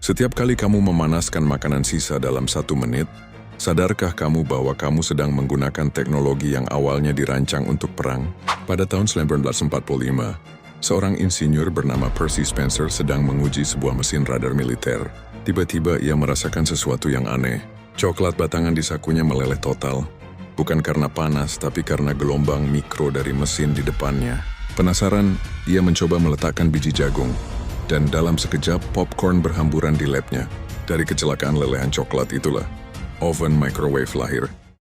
Setiap kali kamu memanaskan makanan sisa dalam 1 menit, sadarkah kamu bahwa kamu sedang menggunakan teknologi yang awalnya dirancang untuk perang? Pada tahun 1945, seorang insinyur bernama Percy Spencer sedang menguji sebuah mesin radar militer. Tiba-tiba ia merasakan sesuatu yang aneh. Coklat batangan di sakunya meleleh total. Bukan karena panas, tapi karena gelombang mikro dari mesin di depannya. Penasaran, ia mencoba meletakkan biji jagung. Dan dalam sekejap, popcorn berhamburan di labnya. Dari kecelakaan lelehan coklat itulah, oven microwave lahir.